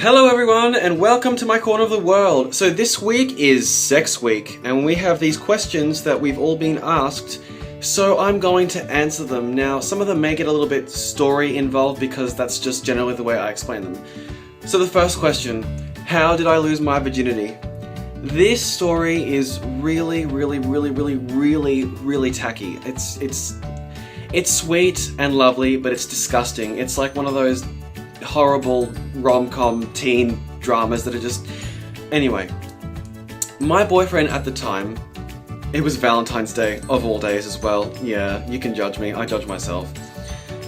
Hello everyone and welcome to my corner of the world. So this week is Sex Week and we have these questions that we've all been asked, so I'm going to answer them. Now some of them may get a little bit story involved because that's just generally the way I explain them. So the first question, how did I lose my virginity? This story is really tacky. It's sweet and lovely, but it's disgusting. It's like one of those horrible rom-com teen dramas that are just... Anyway, my boyfriend at the time, it was Valentine's Day, of all days as well. Yeah, you can judge me, I judge myself.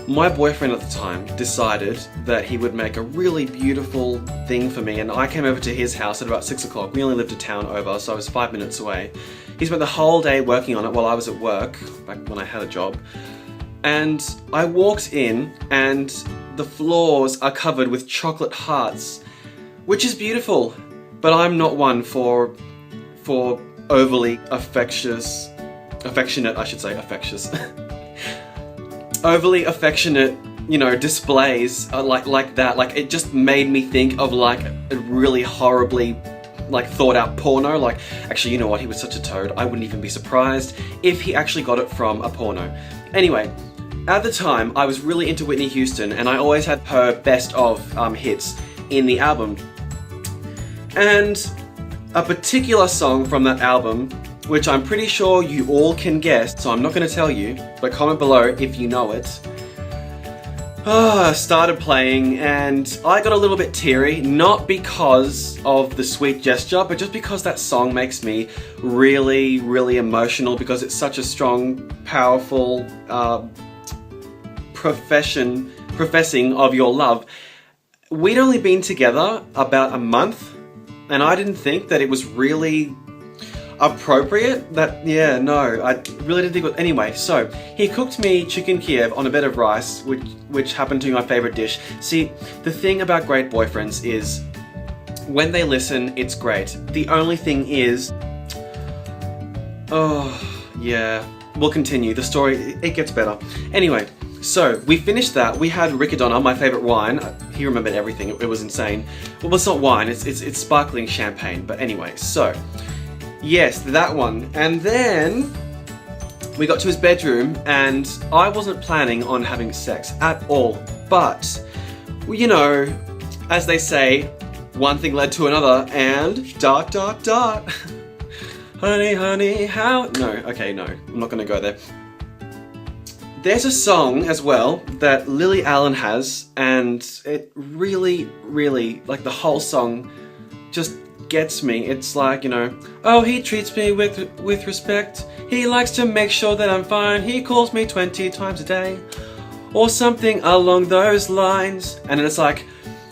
My boyfriend at the time decided that he would make a really beautiful thing for me, and I came over to his house at about 6 o'clock. We only lived a town over, so I was 5 minutes away. He spent the whole day working on it while I was at work, back when I had a job. And I walked in and the floors are covered with chocolate hearts, which is beautiful, but I'm not one for overly affectionate, overly affectionate, you know, displays like that. Like, it just made me think of like a really horribly like thought out porno. Like, actually, you know what, he was such a toad, I wouldn't even be surprised if he actually got it from a porno. Anyway, at the time, I was really into Whitney Houston, and I always had her best of hits in the album. And a particular song from that album, which I'm pretty sure you all can guess, so I'm not going to tell you, but comment below if you know it, started playing, and I got a little bit teary, not because of the sweet gesture, but just because that song makes me really emotional, because it's such a strong, powerful, professing of your love. We'd only been together about a month, and I didn't think that it was really appropriate. I really didn't think it was. Anyway, so he cooked me chicken Kiev on a bed of rice, which happened to be my favorite dish. See, the thing about great boyfriends is when they listen, it's great. The only thing is, we'll continue. The story, it gets better. Anyway, so we finished that. We had Riccadonna, my favorite wine. He remembered everything. It was insane. Well, it's not wine. It's sparkling champagne. But anyway, so yes, that one. And then we got to his bedroom, and I wasn't planning on having sex at all. But you know, as they say, one thing led to another, and ... Honey, how? No, okay, no, I'm not gonna go there. There's a song as well that Lily Allen has, and it really, like the whole song just gets me. It's like, you know, oh, he treats me with respect. He likes to make sure that I'm fine. He calls me 20 times a day, or something along those lines. And then it's like,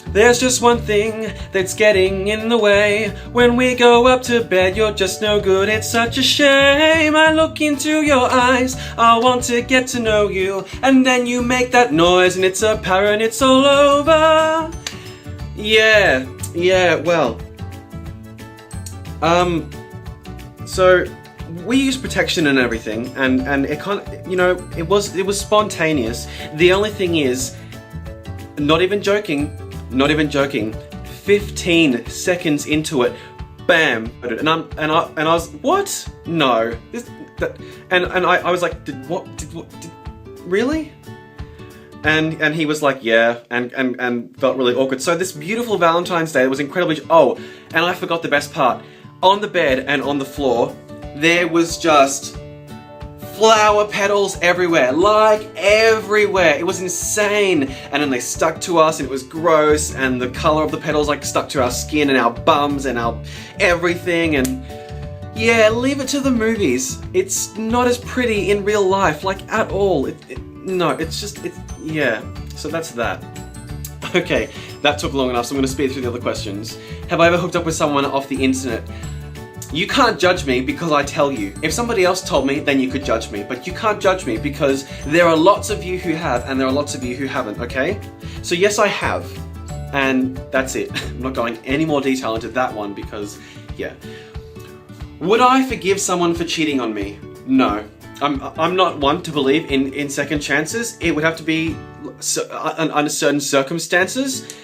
there's just one thing that's getting in the way. When we go up to bed, you're just no good. It's such a shame. I look into your eyes, I want to get to know you, and then you make that noise and it's apparent it's all over. Yeah, well, so we use protection and everything, and it kind of, you know, it was spontaneous. The only thing is, not even joking, 15 seconds into it, bam, and I was, what? No, I was like, really? And he was like, yeah, and felt really awkward. So this beautiful Valentine's Day was incredibly, oh, and I forgot the best part. On the bed and on the floor, there was just flower petals everywhere, like everywhere. It was insane. And then they stuck to us, and it was gross, and the color of the petals like stuck to our skin and our bums and our everything. And yeah, leave it to the movies. It's not as pretty in real life, like at all. Yeah. So that's that. Okay, that took long enough, so I'm going to speed through the other questions. Have I ever hooked up with someone off the internet? You can't judge me because I tell you. If somebody else told me, then you could judge me. But you can't judge me because there are lots of you who have, and there are lots of you who haven't, okay? So yes, I have. And that's it. I'm not going any more detail into that one because, yeah. Would I forgive someone for cheating on me? No. I'm not one to believe in second chances. It would have to be under certain circumstances.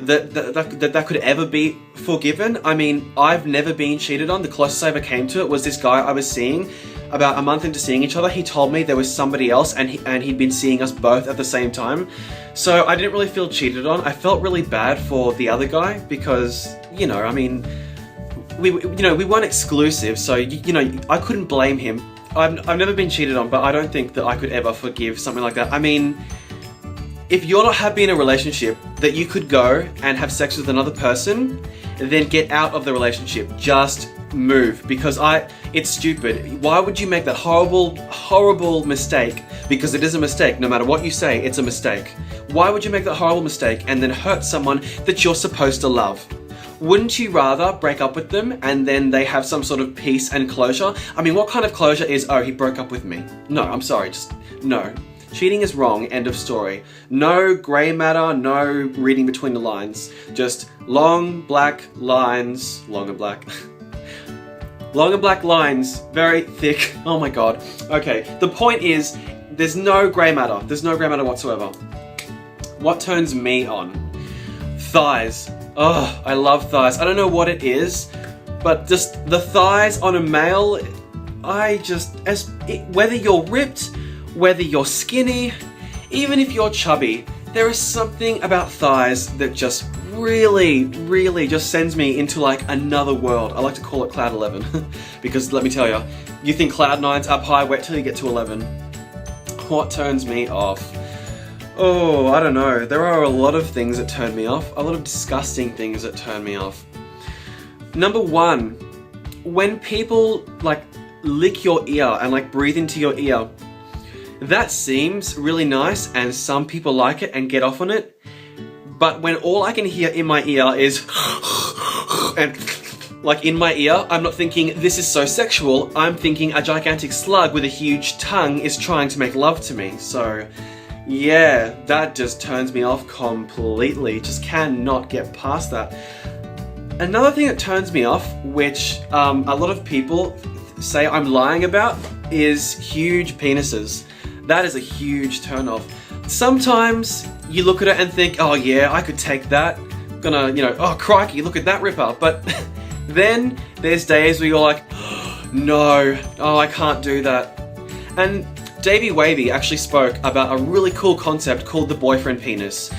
that could ever be forgiven. I mean, I've never been cheated on. The closest I ever came to it was this guy I was seeing. About a month into seeing each other, he told me there was somebody else, and he'd been seeing us both at the same time. So I didn't really feel cheated on. I felt really bad for the other guy because, you know, I mean, we weren't exclusive, so you know, I couldn't blame him. I've never been cheated on, but I don't think that I could ever forgive something like that. I mean, if you're not happy in a relationship, that you could go and have sex with another person, then get out of the relationship. Just move, because it's stupid. Why would you make that horrible mistake? Because it is a mistake. No matter what you say, it's a mistake. Why would you make that horrible mistake and then hurt someone that you're supposed to love? Wouldn't you rather break up with them and then they have some sort of peace and closure? I mean, what kind of closure is, oh, he broke up with me? No, I'm sorry, just no. Cheating is wrong, end of story. No grey matter, no reading between the lines. Just long black lines, long and black. Long and black lines, very thick. Oh my god. Okay, the point is, there's no grey matter. There's no grey matter whatsoever. What turns me on? Thighs. Oh, I love thighs. I don't know what it is, but just the thighs on a male, whether you're ripped, whether you're skinny, even if you're chubby, there is something about thighs that just really just sends me into like another world. I like to call it Cloud 11 because let me tell you, you think Cloud 9's up high, wait till you get to 11. What turns me off? Oh, I don't know. There are a lot of things that turn me off. A lot of disgusting things that turn me off. Number one, when people like lick your ear and like breathe into your ear. That seems really nice and some people like it and get off on it. But when all I can hear in my ear is and like in my ear, I'm not thinking this is so sexual. I'm thinking a gigantic slug with a huge tongue is trying to make love to me. So yeah, that just turns me off completely. Just cannot get past that. Another thing that turns me off, which a lot of people say I'm lying about, is huge penises. That is a huge turn off. Sometimes you look at it and think, oh yeah, I could take that. Gonna, you know, oh crikey, look at that ripper. But then there's days where you're like, no, oh I can't do that. And Davey Wavy actually spoke about a really cool concept called the boyfriend penis.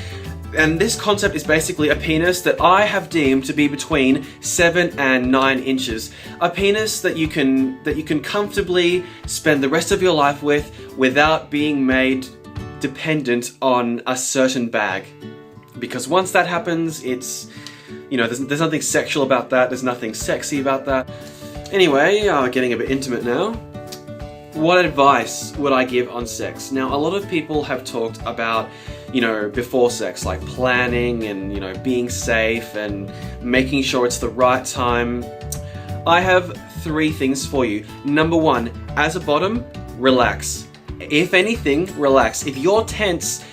And this concept is basically a penis that I have deemed to be between 7 and 9 inches. A penis that you can comfortably spend the rest of your life with without being made dependent on a certain bag. Because once that happens, it's, you know, there's nothing sexual about that, there's nothing sexy about that. Anyway, getting a bit intimate now. What advice would I give on sex? Now, a lot of people have talked about, you know, before sex, like planning and, you know, being safe and making sure it's the right time. I have 3 things for you. Number 1, as a bottom, relax. If anything, relax. If you're tense,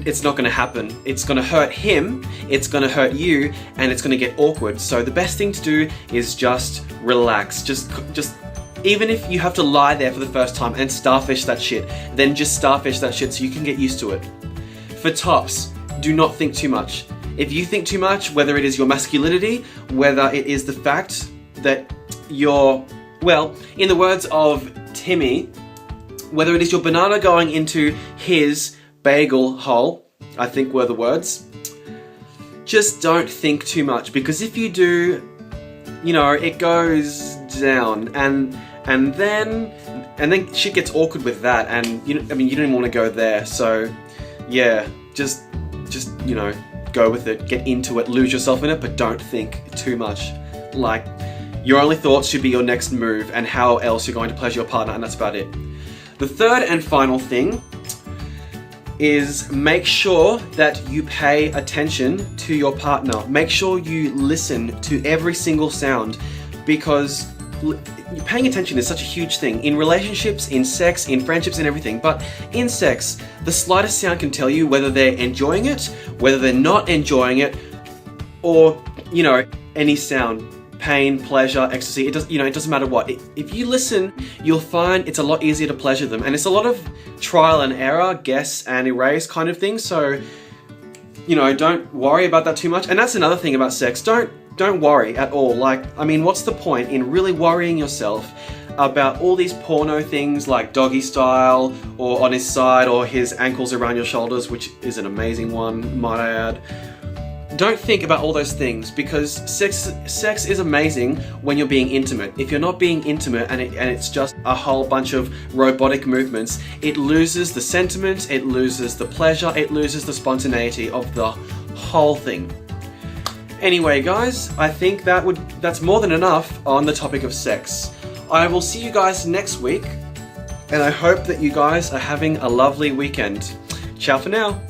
it's not gonna happen. It's gonna hurt him, it's gonna hurt you, and it's gonna get awkward. So the best thing to do is just relax. Just even if you have to lie there for the first time and starfish that shit, then just starfish that shit so you can get used to it. For tops, do not think too much. If you think too much, whether it is your masculinity, whether it is the fact that you're, well, in the words of Timmy, whether it is your banana going into his bagel hole, I think were the words, just don't think too much, because if you do, you know, it goes down and then shit gets awkward with that, and you don't even want to go there. So yeah, just you know, go with it, get into it, lose yourself in it, but don't think too much. Like, your only thoughts should be your next move and how else you're going to pleasure your partner, and that's about it. The third and final thing is make sure that you pay attention to your partner. Make sure you listen to every single sound, because paying attention is such a huge thing in relationships, in sex, in friendships, and everything. But in sex, the slightest sound can tell you whether they're enjoying it, whether they're not enjoying it, or, you know, any sound. Pain, pleasure, ecstasy, it doesn't matter what. If you listen, you'll find it's a lot easier to pleasure them. And it's a lot of trial and error, guess and erase kind of thing. So you know, don't worry about that too much. And that's another thing about sex. Don't worry at all. Like, I mean, what's the point in really worrying yourself about all these porno things like doggy style, or on his side, or his ankles around your shoulders, which is an amazing one, might I add. Don't think about all those things, because sex is amazing when you're being intimate. If you're not being intimate and it's just a whole bunch of robotic movements, it loses the sentiment, it loses the pleasure, it loses the spontaneity of the whole thing. Anyway, guys, I think that's more than enough on the topic of sex. I will see you guys next week, and I hope that you guys are having a lovely weekend. Ciao for now.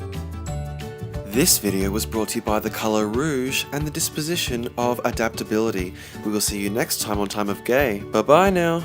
This video was brought to you by the colour rouge and the disposition of adaptability. We will see you next time on Time of Gay. Bye bye now.